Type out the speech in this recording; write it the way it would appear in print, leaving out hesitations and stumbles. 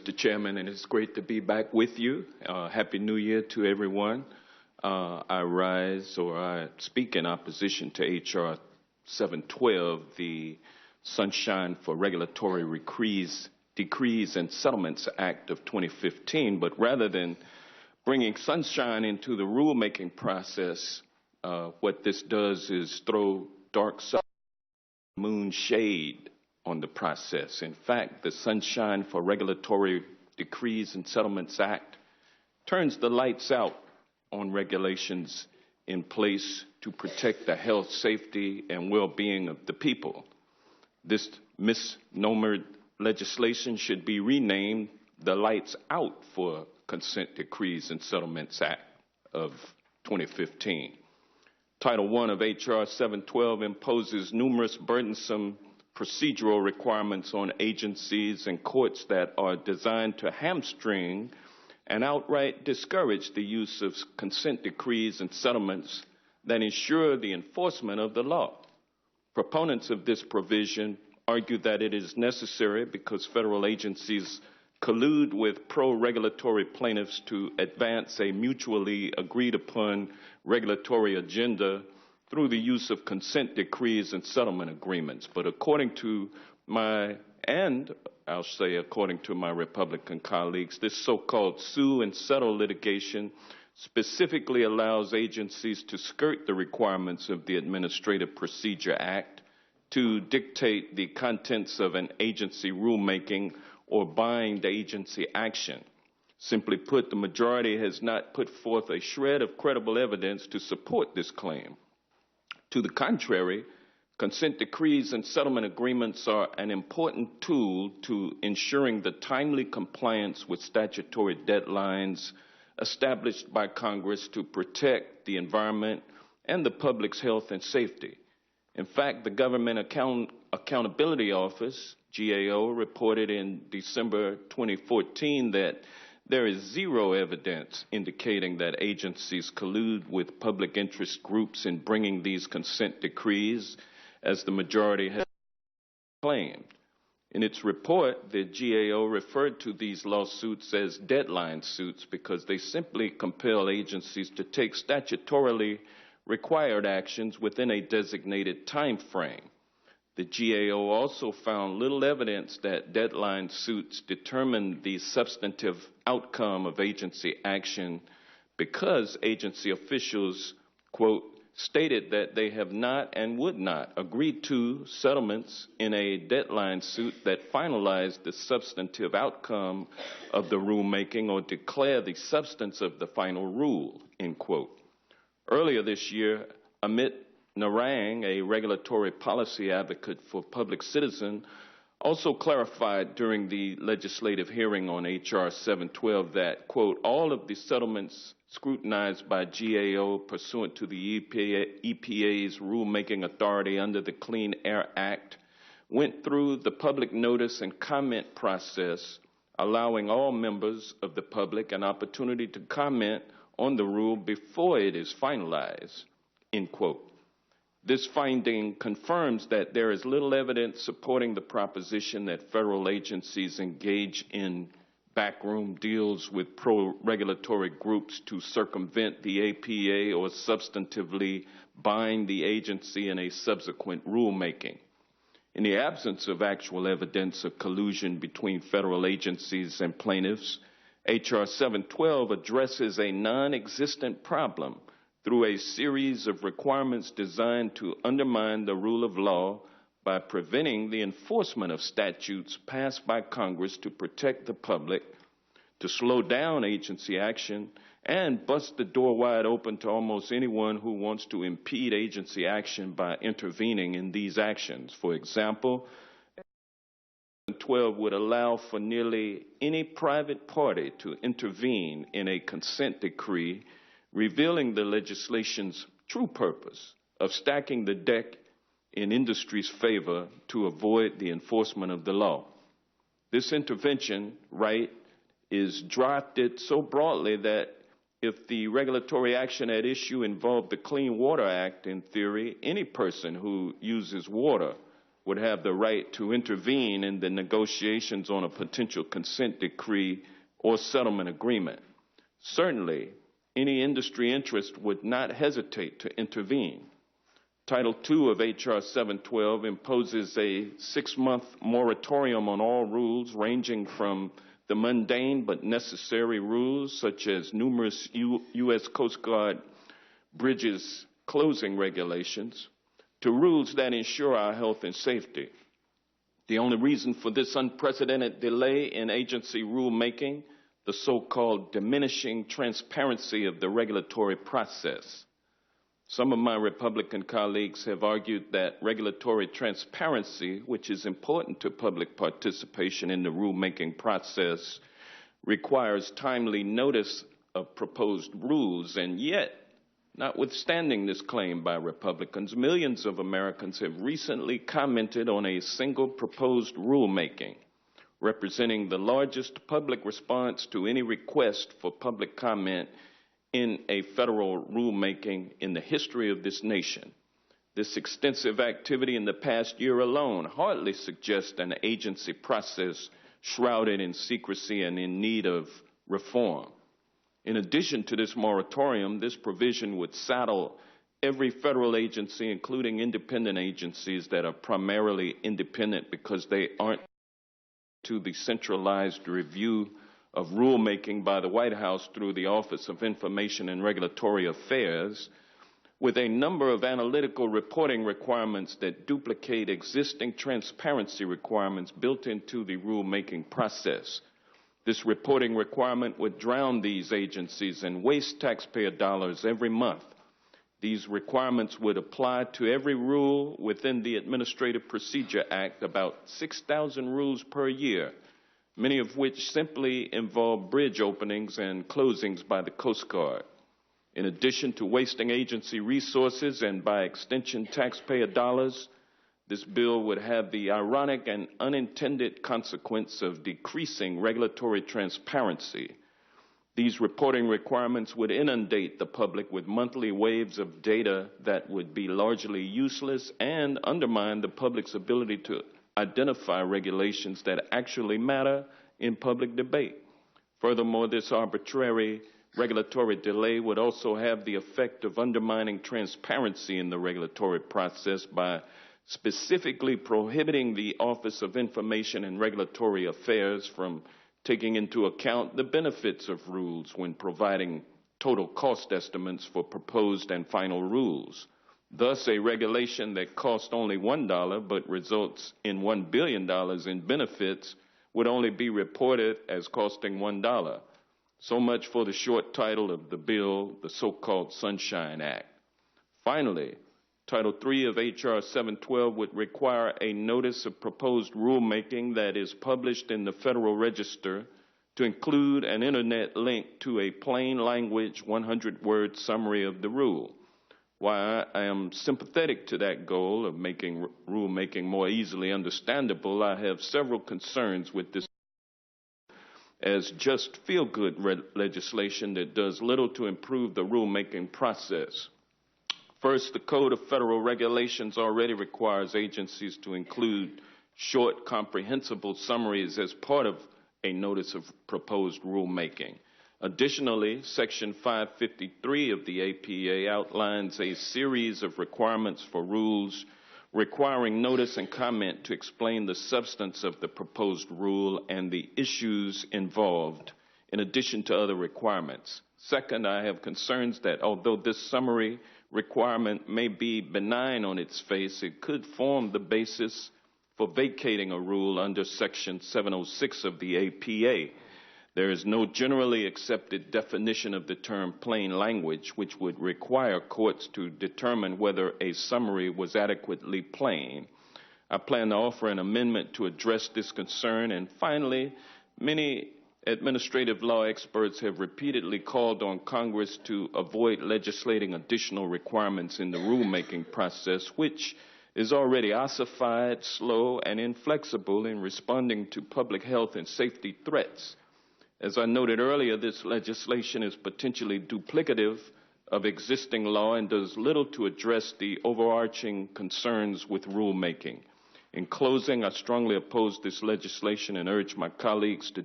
Mr. Chairman, and it's great to be back with you. Happy New Year to everyone. I speak in opposition to H.R. 712, the Sunshine for Regulatory Decrees and Settlements Act of 2015. But rather than bringing sunshine into the rulemaking process, what this does is throw dark moon shade on the process. In fact, the Sunshine for Regulatory Decrees and Settlements Act turns the lights out on regulations in place to protect the health, safety, and well-being of the people. This misnomered legislation should be renamed the Lights Out for Consent Decrees and Settlements Act of 2015. Title I of H.R. 712 imposes numerous burdensome procedural requirements on agencies and courts that are designed to hamstring and outright discourage the use of consent decrees and settlements that ensure the enforcement of the law. Proponents of this provision argue that it is necessary because federal agencies collude with pro-regulatory plaintiffs to advance a mutually agreed-upon regulatory agenda through the use of consent decrees and settlement agreements. But according to my Republican colleagues, this so-called sue and settle litigation specifically allows agencies to skirt the requirements of the Administrative Procedure Act to dictate the contents of an agency rulemaking or bind agency action. Simply put, the majority has not put forth a shred of credible evidence to support this claim. To the contrary, consent decrees and settlement agreements are an important tool to ensuring the timely compliance with statutory deadlines established by Congress to protect the environment and the public's health and safety. In fact, the Government Accountability Office, GAO, reported in December 2014 that there is zero evidence indicating that agencies collude with public interest groups in bringing these consent decrees, as the majority has claimed. In its report, the GAO referred to these lawsuits as deadline suits because they simply compel agencies to take statutorily required actions within a designated time frame. The GAO also found little evidence that deadline suits determine the substantive outcome of agency action because agency officials, quote, stated that they have not and would not agree to settlements in a deadline suit that finalize the substantive outcome of the rulemaking or declare the substance of the final rule, end quote. Earlier this year, Amit Narang, a regulatory policy advocate for Public Citizen, also clarified during the legislative hearing on H.R. 712 that, quote, all of the settlements scrutinized by GAO pursuant to the EPA's rulemaking authority under the Clean Air Act went through the public notice and comment process, allowing all members of the public an opportunity to comment on the rule before it is finalized, end quote. This finding confirms that there is little evidence supporting the proposition that federal agencies engage in backroom deals with pro-regulatory groups to circumvent the APA or substantively bind the agency in a subsequent rulemaking. In the absence of actual evidence of collusion between federal agencies and plaintiffs, H.R. 712 addresses a non-existent problem through a series of requirements designed to undermine the rule of law by preventing the enforcement of statutes passed by Congress to protect the public, to slow down agency action, and bust the door wide open to almost anyone who wants to impede agency action by intervening in these actions. For example, 12 would allow for nearly any private party to intervene in a consent decree, revealing the legislation's true purpose of stacking the deck in industry's favor to avoid the enforcement of the law. This intervention right is drafted so broadly that if the regulatory action at issue involved the Clean Water Act, in theory, any person who uses water would have the right to intervene in the negotiations on a potential consent decree or settlement agreement. Certainly, any industry interest would not hesitate to intervene. Title II of H.R. 712 imposes a 6-month moratorium on all rules ranging from the mundane but necessary rules such as numerous U.S. Coast Guard bridges closing regulations to rules that ensure our health and safety. The only reason for this unprecedented delay in agency rulemaking, the so-called diminishing transparency of the regulatory process. Some of my Republican colleagues have argued that regulatory transparency, which is important to public participation in the rulemaking process, requires timely notice of proposed rules, and yet, notwithstanding this claim by Republicans, millions of Americans have recently commented on a single proposed rulemaking, representing the largest public response to any request for public comment in a federal rulemaking in the history of this nation. This extensive activity in the past year alone hardly suggests an agency process shrouded in secrecy and in need of reform. In addition to this moratorium, this provision would saddle every federal agency, including independent agencies that are primarily independent because they aren't to the centralized review of rulemaking by the White House through the Office of Information and Regulatory Affairs, with a number of analytical reporting requirements that duplicate existing transparency requirements built into the rulemaking process. This reporting requirement would drown these agencies and waste taxpayer dollars every month. These requirements would apply to every rule within the Administrative Procedure Act, about 6,000 rules per year, many of which simply involve bridge openings and closings by the Coast Guard. In addition to wasting agency resources and, by extension, taxpayer dollars, this bill would have the ironic and unintended consequence of decreasing regulatory transparency. These reporting requirements would inundate the public with monthly waves of data that would be largely useless and undermine the public's ability to identify regulations that actually matter in public debate. Furthermore, this arbitrary regulatory delay would also have the effect of undermining transparency in the regulatory process by specifically prohibiting the Office of Information and Regulatory Affairs from taking into account the benefits of rules when providing total cost estimates for proposed and final rules. Thus, a regulation that costs only $1 but results in $1 billion in benefits would only be reported as costing $1. So much for the short title of the bill, the so-called Sunshine Act. Finally, Title III of H.R. 712 would require a notice of proposed rulemaking that is published in the Federal Register to include an internet link to a plain language 100-word summary of the rule. While I am sympathetic to that goal of making rulemaking more easily understandable, I have several concerns with this as just feel-good legislation that does little to improve the rulemaking process. First, the Code of Federal Regulations already requires agencies to include short, comprehensible summaries as part of a notice of proposed rulemaking. Additionally, Section 553 of the APA outlines a series of requirements for rules requiring notice and comment to explain the substance of the proposed rule and the issues involved, in addition to other requirements. Second, I have concerns that although this summary requirement may be benign on its face, it could form the basis for vacating a rule under Section 706 of the APA. There is no generally accepted definition of the term plain language, which would require courts to determine whether a summary was adequately plain. I plan to offer an amendment to address this concern. And finally, many administrative law experts have repeatedly called on Congress to avoid legislating additional requirements in the rulemaking process, which is already ossified, slow, and inflexible in responding to public health and safety threats. As I noted earlier, this legislation is potentially duplicative of existing law and does little to address the overarching concerns with rulemaking. In closing, I strongly oppose this legislation and urge my colleagues to